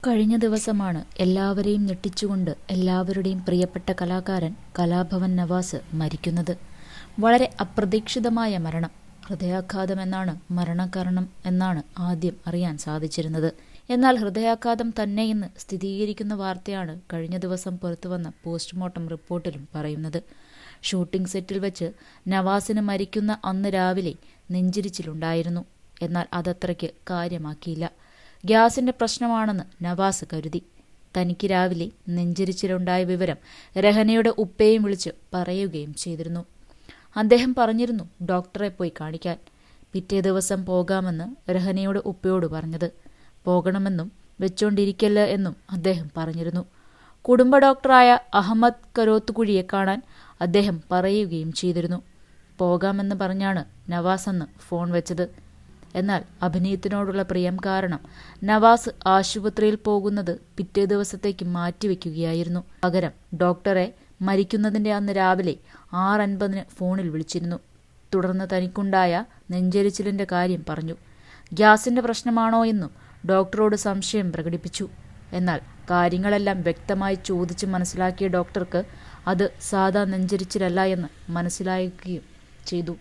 കഴിഞ്ഞ ദിവസമാണ് എല്ലാവരെയും ഞെട്ടിച്ചുകൊണ്ട് എല്ലാവരുടെയും പ്രിയപ്പെട്ട കലാകാരൻ കലാഭവൻ നവാസ് മരിക്കുന്നത്. വളരെ അപ്രതീക്ഷിതമായ മരണം. ഹൃദയാഘാതമെന്നാണ് മരണകാരണം എന്നാണ് ആദ്യം അറിയാൻ സാധിച്ചിരുന്നത്. എന്നാൽ ഹൃദയാഘാതം തന്നെയെന്ന് സ്ഥിരീകരിക്കുന്ന വാർത്തയാണ് കഴിഞ്ഞ ദിവസം പുറത്തുവന്ന പോസ്റ്റ്മോർട്ടം റിപ്പോർട്ടിലും പറയുന്നത്. ഷൂട്ടിംഗ് സെറ്റിൽ വെച്ച് നവാസിന് മരിക്കുന്ന അന്ന് രാവിലെ നെഞ്ചിരിച്ചിലുണ്ടായിരുന്നു. എന്നാൽ അതത്രയ്ക്ക് കാര്യമാക്കിയില്ല. ഗ്യാസിന്റെ പ്രശ്നമാണെന്ന് നവാസ് കരുതി. തനിക്ക് രാവിലെ നെഞ്ചിരിച്ചിലുണ്ടായ വിവരം രഹനയുടെ ഉപ്പയെയും വിളിച്ച് പറയുകയും ചെയ്തിരുന്നു. അദ്ദേഹം പറഞ്ഞിരുന്നു ഡോക്ടറെ പോയി കാണിക്കാൻ. പിറ്റേ ദിവസം പോകാമെന്ന് രഹനയുടെ ഉപ്പയോട് പറഞ്ഞത്. പോകണമെന്നും വെച്ചോണ്ടിരിക്കല്ല എന്നും അദ്ദേഹം പറഞ്ഞിരുന്നു. കുടുംബ ഡോക്ടറായ അഹമ്മദ് കരോത്തുകുഴിയെ കാണാൻ അദ്ദേഹം പറയുകയും ചെയ്തിരുന്നു. പോകാമെന്ന് പറഞ്ഞാണ് നവാസ് അന്ന് ഫോൺ വെച്ചത്. എന്നാൽ അഭിനയത്തിനോടുള്ള പ്രിയം കാരണം നവാസ് ആശുപത്രിയിൽ പോകുന്നത് പിറ്റേ ദിവസത്തേക്ക് മാറ്റിവെക്കുകയായിരുന്നു. പകരം ഡോക്ടറെ മരിക്കുന്നതിന്റെ അന്ന് രാവിലെ 6:50 ഫോണിൽ വിളിച്ചിരുന്നു. തുടർന്ന് തനിക്കുണ്ടായ നെഞ്ചെരിച്ചിലിന്റെ കാര്യം പറഞ്ഞു. ഗ്യാസിന്റെ പ്രശ്നമാണോ എന്നും ഡോക്ടറോട് സംശയം പ്രകടിപ്പിച്ചു. എന്നാൽ കാര്യങ്ങളെല്ലാം വ്യക്തമായി ചോദിച്ച് മനസ്സിലാക്കിയ ഡോക്ടർക്ക് അത് സാധാ നെഞ്ചെരിച്ചിലല്ല എന്ന് മനസ്സിലാക്കുകയും ചെയ്തു.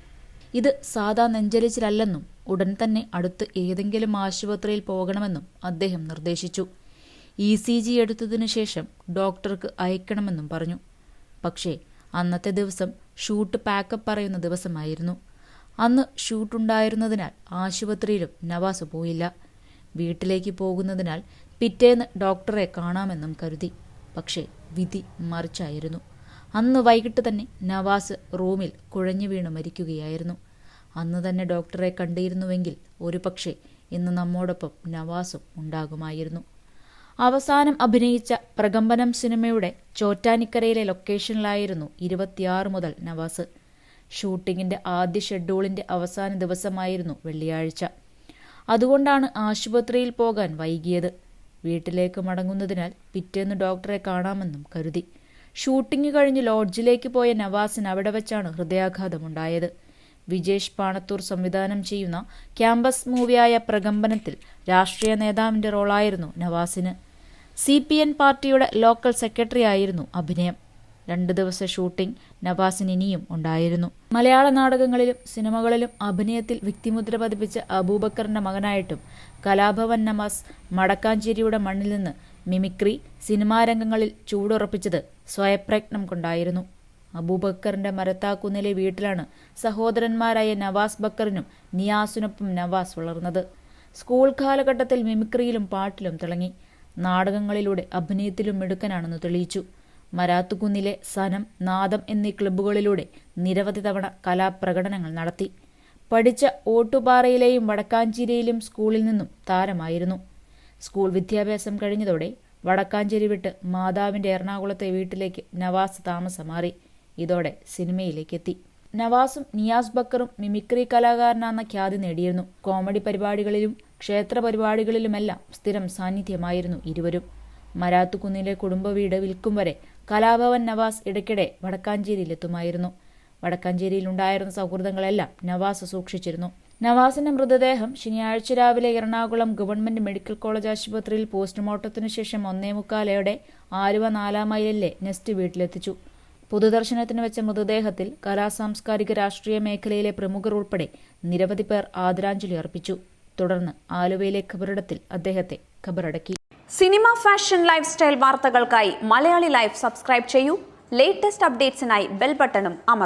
ഇത് സാധാ നെഞ്ചെരിച്ചിലല്ലെന്നും ഉടൻ തന്നെ അടുത്ത് ഏതെങ്കിലും ആശുപത്രിയിൽ പോകണമെന്നും അദ്ദേഹം നിർദ്ദേശിച്ചു. ECG എടുത്തതിനു ശേഷം ഡോക്ടർക്ക് അയക്കണമെന്നും പറഞ്ഞു. പക്ഷേ അന്നത്തെ ദിവസം ഷൂട്ട് പാക്കപ്പ് പറയുന്ന ദിവസമായിരുന്നു. അന്ന് ഷൂട്ടുണ്ടായിരുന്നതിനാൽ ആശുപത്രിയിലും നവാസ് പോയില്ല. വീട്ടിലേക്ക് പോകുന്നതിനാൽ പിറ്റേന്ന് ഡോക്ടറെ കാണാമെന്നും കരുതി. പക്ഷേ വിധി മറിച്ചായിരുന്നു. അന്ന് വൈകിട്ട് തന്നെ നവാസ് റൂമിൽ കുഴഞ്ഞു വീണ് മരിക്കുകയായിരുന്നു. അന്ന് തന്നെ ഡോക്ടറെ കണ്ടിരുന്നുവെങ്കിൽ ഒരുപക്ഷെ ഇന്ന് നമ്മോടൊപ്പം നവാസും ഉണ്ടാകുമായിരുന്നു. അവസാനം അഭിനയിച്ച പ്രകമ്പനം സിനിമയുടെ ചോറ്റാനിക്കരയിലെ ലൊക്കേഷനിലായിരുന്നു 26 മുതൽ നവാസ്. ഷൂട്ടിങ്ങിന്റെ ആദ്യ ഷെഡ്യൂളിന്റെ അവസാന ദിവസമായിരുന്നു വെള്ളിയാഴ്ച. അതുകൊണ്ടാണ് ആശുപത്രിയിൽ പോകാൻ വൈകിയത്. വീട്ടിലേക്ക് മടങ്ങുന്നതിനാൽ പിറ്റേന്ന് ഡോക്ടറെ കാണാമെന്നും കരുതി. ഷൂട്ടിംഗ് കഴിഞ്ഞ് ലോഡ്ജിലേക്ക് പോയ നവാസിന് അവിടെ വെച്ചാണ് ഹൃദയാഘാതമുണ്ടായത്. വിജേഷ് പാണത്തൂർ സംവിധാനം ചെയ്യുന്ന ക്യാമ്പസ് മൂവിയായ പ്രകമ്പനത്തിൽ രാഷ്ട്രീയ നേതാവിന്റെ റോളായിരുന്നു നവാസിന്. CPN പാർട്ടിയുടെ ലോക്കൽ സെക്രട്ടറി ആയിരുന്നു അഭിനയം. 2 ദിവസ ഷൂട്ടിംഗ് നവാസിന് ഇനിയും ഉണ്ടായിരുന്നു. മലയാള നാടകങ്ങളിലും സിനിമകളിലും അഭിനയത്തിൽ വ്യക്തിമുദ്ര പതിപ്പിച്ച അബൂബക്കറിന്റെ മകനായിട്ടും കലാഭവൻ നവാസ് മടക്കാഞ്ചേരിയുടെ മണ്ണിൽ നിന്ന് മിമിക്രി, സിനിമാരംഗങ്ങളിൽ ചൂടുറപ്പിച്ചത് സ്വയപ്രയത്നം കൊണ്ടായിരുന്നു. അബൂബക്കറിന്റെ മരത്താക്കുന്നിലെ വീട്ടിലാണ് സഹോദരന്മാരായ നവാസ് ബക്കറിനും നിയാസിനൊപ്പം നവാസ് വളർന്നത്. സ്കൂൾ കാലഘട്ടത്തിൽ മിമിക്രിയിലും പാട്ടിലും തിളങ്ങി. നാടകങ്ങളിലൂടെ അഭിനയത്തിലും മിടുക്കനാണെന്ന് തെളിയിച്ചു. മരാത്തുകുന്നിലെ സനം, നാദം എന്നീ ക്ലബ്ബുകളിലൂടെ നിരവധി തവണ കലാപ്രകടനങ്ങൾ നടത്തി. പഠിച്ച ഓട്ടുപാറയിലെയും വടക്കാഞ്ചേരിയിലും സ്കൂളിൽ നിന്നും താരമായിരുന്നു. സ്കൂൾ വിദ്യാഭ്യാസം കഴിഞ്ഞതോടെ വടക്കാഞ്ചേരി വിട്ട് മാതാവിന്റെ എറണാകുളത്തെ വീട്ടിലേക്ക് നവാസ് താമസം മാറി. ഇതോടെ സിനിമയിലേക്കെത്തി. നവാസും നിയാസ് ബക്കറും മിമിക്രി കലാകാരനാണെന്ന ഖ്യാതി നേടിയിരുന്നു. കോമഡി പരിപാടികളിലും ക്ഷേത്ര പരിപാടികളിലുമെല്ലാം സ്ഥിരം സാന്നിധ്യമായിരുന്നു ഇരുവരും. മരാത്തുകുന്നിലെ കുടുംബ വീട് വിൽക്കും വരെ കലാഭവൻ നവാസ് ഇടയ്ക്കിടെ വടക്കാഞ്ചേരിയിലെത്തുമായിരുന്നു. വടക്കാഞ്ചേരിയിലുണ്ടായിരുന്ന സൗഹൃദങ്ങളെല്ലാം നവാസ് സൂക്ഷിച്ചിരുന്നു. നവാസിന്റെ മൃതദേഹം ശനിയാഴ്ച രാവിലെ എറണാകുളം ഗവൺമെന്റ് മെഡിക്കൽ കോളേജ് ആശുപത്രിയിൽ പോസ്റ്റ്മോർട്ടത്തിനു ശേഷം 1:45 ആലുവ 4 മൈലിലെ നെസ്റ്റ് വീട്ടിലെത്തിച്ചു. പൊതുദർശനത്തിന് വെച്ച മൃതദേഹത്തിൽ കലാസാംസ്കാരിക രാഷ്ട്രീയ മേഖലയിലെ പ്രമുഖർ ഉൾപ്പെടെ നിരവധി പേർ ആദരാഞ്ജലി അർപ്പിച്ചു. തുടർന്ന് ആലുവയിലെ ഖബറിടത്തിൽ അദ്ദേഹത്തെ ഖബറടക്കി. സിനിമ, ഫാഷൻ, ലൈഫ് സ്റ്റൈൽ വാർത്തകൾക്കായി മലയാളി ലൈഫ് സബ്സ്ക്രൈബ് ചെയ്യൂ. ലേറ്റസ്റ്റ് അപ്ഡേറ്റ്സിനായി ബെൽ ബട്ടണും അമർത്തുക.